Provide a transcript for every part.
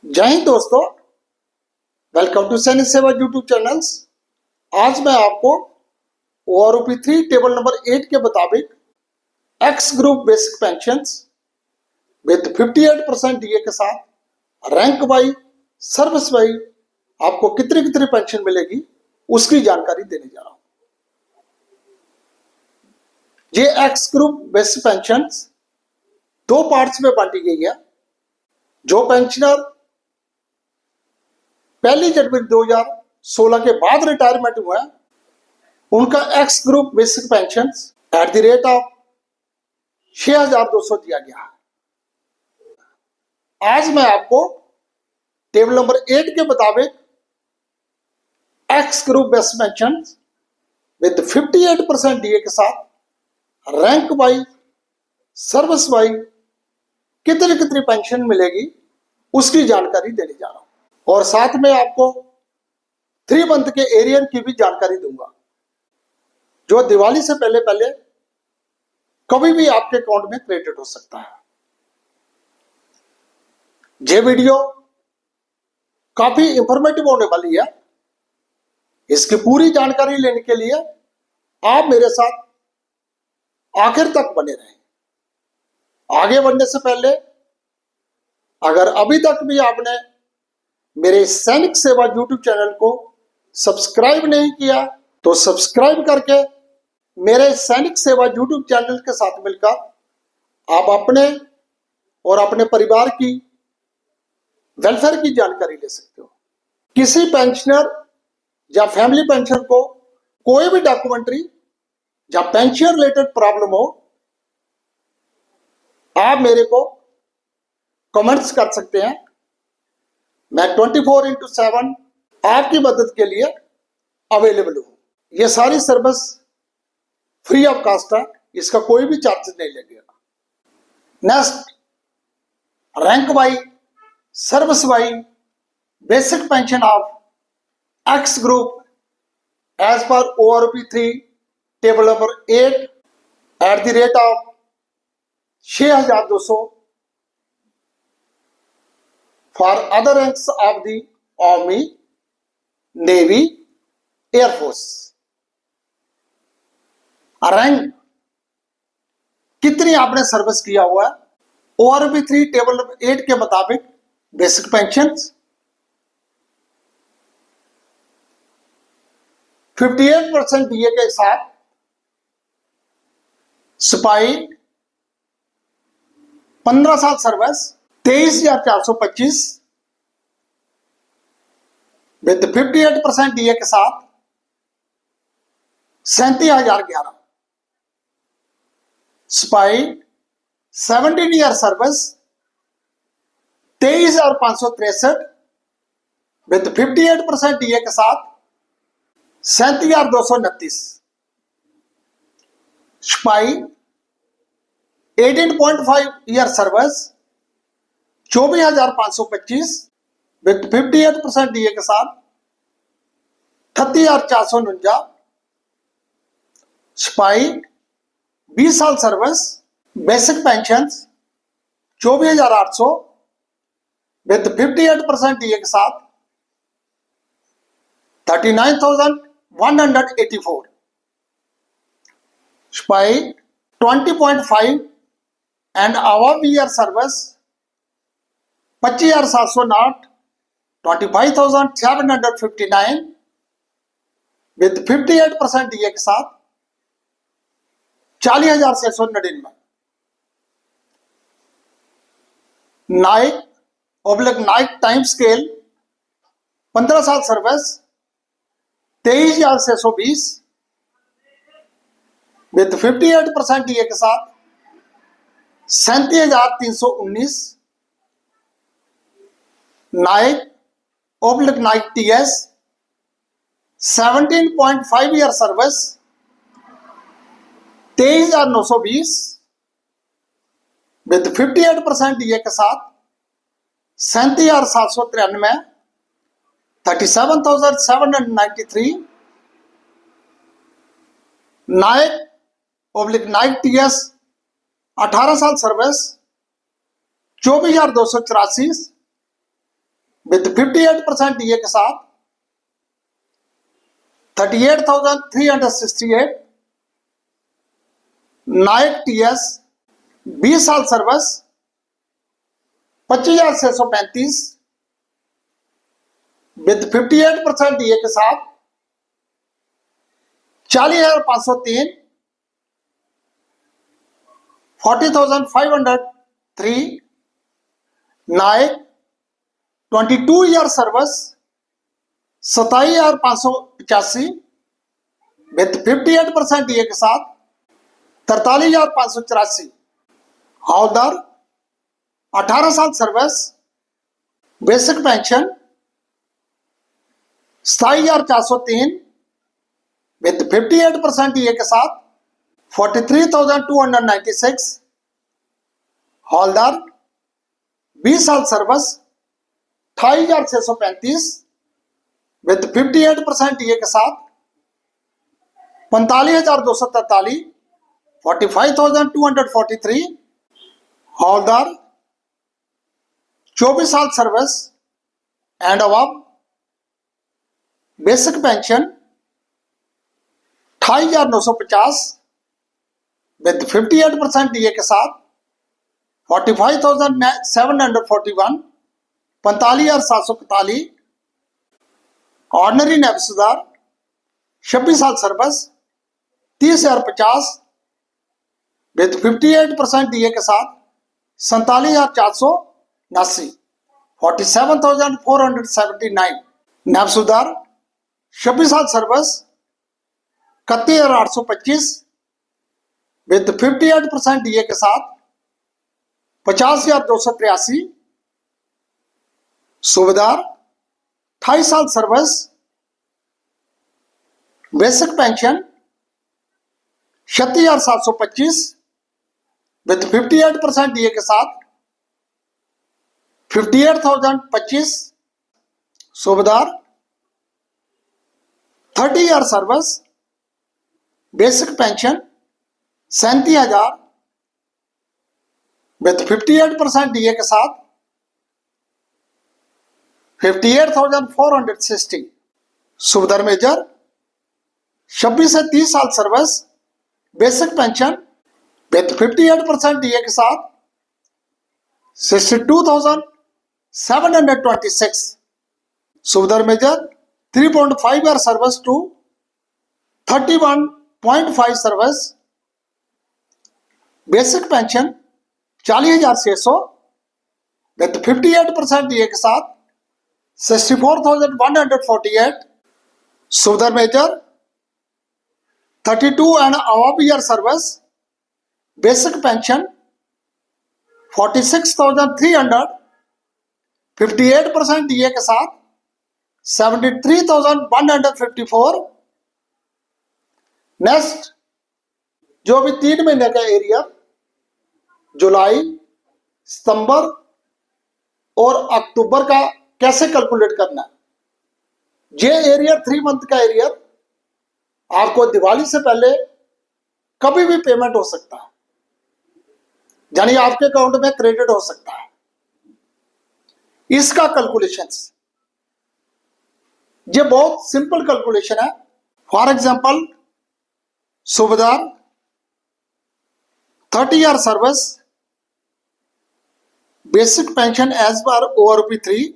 जय हिंद दोस्तों, welcome to सैनिक सेवा यूट्यूब चैनल्स। आज मैं आपको ओआरओपी 3 टेबल नंबर 8 के मुताबिक x group basic pensions with 58% DA के साथ रैंक वाइज सर्विस वाइज आपको कितनी कितनी पेंशन मिलेगी उसकी जानकारी देने जा रहा हूं। ये एक्स ग्रुप बेसिक पेंशंस दो पार्ट्स में बांटी गई है। जो पेंशनर 1 जनवरी 2016 के बाद रिटायरमेंट हुआ है उनका x group basic pension eight the rate of 6200 दिया गया है। आज मैं आपको टेबल नंबर 8 के मुताबिक x group basic pension with 58% DA के साथ रैंक वाइज सर्विस वाइज कितनी कितनी पेंशन मिलेगी उसकी जानकारी देने जा रहा हूं और साथ में आपको 3 मंथ के एरियर की भी जानकारी दूंगा जो दिवाली से पहले पहले कभी भी आपके अकाउंट में क्रेडिट हो सकता है। ये वीडियो काफी इंफॉर्मेटिव होने वाली है। इसकी पूरी जानकारी लेने के लिए आप मेरे साथ आखिर तक बने रहें। आगे बढ़ने से पहले अगर अभी तक भी आपने मेरे सैनिक सेवा यूट्यूब चैनल को सब्सक्राइब नहीं किया तो सब्सक्राइब करके मेरे सैनिक सेवा यूट्यूब चैनल के साथ मिलकर आप अपने और अपने परिवार की वेलफेयर की जानकारी ले सकते हो। किसी पेंशनर या फैमिली पेंशनर को कोई भी डॉक्यूमेंट्री या पेंशन रिलेटेड प्रॉब्लम हो आप मेरे को कमेंट्स कर सकते हैं। मैं 24/7 आपकी मदद के लिए अवेलेबल हूं। यह सारी सर्विस फ्री ऑफ कास्ट है, इसका कोई भी चार्जेस नहीं लगेगा। Next, rank wise service wise basic pension of ex group as per OROP 3 table number 8 at the rate of 6200 for other ranks of the Army, Navy, Air Force। Rank कितनी आपने service किया हुआ है OROP 3 table number 8 के मुताबिक basic pension 58% DA के साथ सिपाही 15 साल सर्विस 23,425 विद 58% डीए के साथ 37,011। सिपाही 17 ईयर सर्विस 23,563 विद 58% डीए के साथ 37,229। सिपाही 18.5 ईयर सर्विस 24,525 विद 58% डीए के साथ 38,449। सिपाही 20 साल service basic pension 24,800 with 58% DA के साथ 39,184। सिपाही 20.5 and above year service 25,709 25,759 with 58% DA के साथ 40,699। नाइक नाइक टाइम स्केल 15 साल सर्विस 23,620 विद 58% डीए के साथ 37,319। Naik TS 17.5 year service 23,920 with 58% DA के साथ 37,793 37,793। नाइक टीएस 18 साल सर्विस 24,284 विद 58% डीए के साथ 38,368। नायक टीएस 20 साल सर्विस 25,635 विद 58% डीए के साथ 40,503 40,503। नायक 22 ईयर सर्विस 27,585 विद 58% डीए के साथ 43,584। हवलदार 18 साल service basic pension 27,403 with 58% DA के साथ 43,296। हवलदार 20 साल सर्विस 28,635 विद 58% डीए के साथ 45,243 45,243। हवलदार 24 साल service and above basic pension 28,950 with 58% DA के साथ 45,741 45,741। ऑर्डिनरी नेविसुदार 26 साल सर्विस 30,050 विद 58% डीए के साथ 47,479 47,479। नेविसुदार 26 साल सर्विस 31,825 विद 58% डीए के साथ 50,283। सूबेदार 28 साल service basic pension 36,725 with 58% DA के साथ 58,025। Subedar 30 year service basic pension 37,000 with 58% DA के साथ 58,460। सूबेदार मेजर 26 से 30 साल service basic pension with 58% DA के साथ 62,726। Subedar major 3.5 year service to 31.5 service basic pension 40,600 with 58% DA के साथ 64,148। Subedar major 32 and above year service basic pension 46,300 58% DA के साथ 73,154। नेक्स्ट जो भी 3 महीने का एरिया जुलाई सितंबर और अक्टूबर का कैसे कैलकुलेट करना है। ये एरियर 3 मंथ का एरियर आपको दिवाली से पहले कभी भी पेमेंट हो सकता है, यानी आपके अकाउंट में क्रेडिट हो सकता है। इसका कैलकुलेशंस ये बहुत सिंपल कैलकुलेशन है। For example subedar 30 year service basic pension as per ORP 3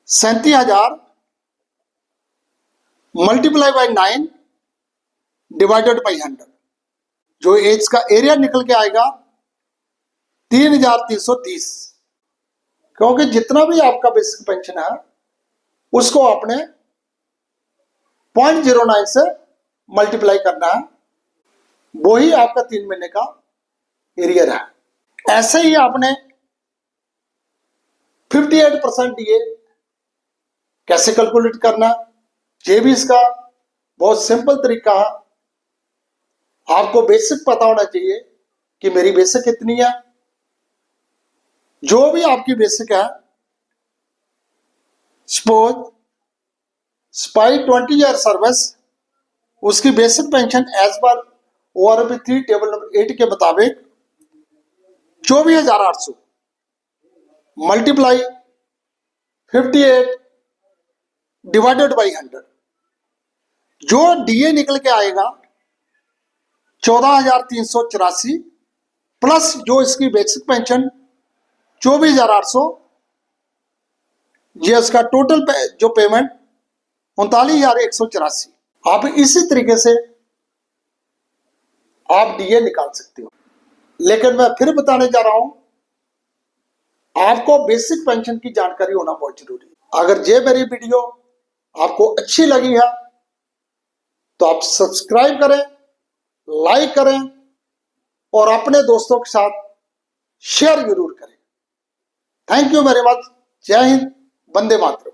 37,000 multiply by 9 divided by 100। जो एज का एरिया निकल के आएगा 3,330। क्योंकि जितना भी आपका बेसिक पेंशन है उसको आपने 0.09 से मल्टीप्लाई करना है, वो ही आपका 3 महीने का एरियर है। ऐसे ही आपने 58% डीए कैसे कैलकुलेट करना, ये भी इसका बहुत सिंपल तरीका है। आपको बेसिक पता होना चाहिए कि मेरी बेसिक कितनी है। जो भी आपकी बेसिक है, सपोज स्पाई 20 ईयर सर्विस, उसकी basic pension as per ORP 3 table number 8 के मुताबिक 24,800 मल्टीप्लाई 58 डिवाइडेड बाई 100, जो डीए निकल के आएगा 14,384 प्लस जो इसकी बेसिक पेंशन 24,800, ये इसका टोटल जो पेमेंट 39,184। आप इसी तरीके से आप डीए निकाल सकते हो। लेकिन मैं फिर बताने जा रहा हूं, आपको बेसिक पेंशन की जानकारी होना बहुत जरूरी है। अगर ये मेरी वीडियो आपको अच्छी लगी है तो आप सब्सक्राइब करें, लाइक करें और अपने दोस्तों के साथ शेयर जरूर करें। Thank you very much. जय हिंद, वंदे मातरम।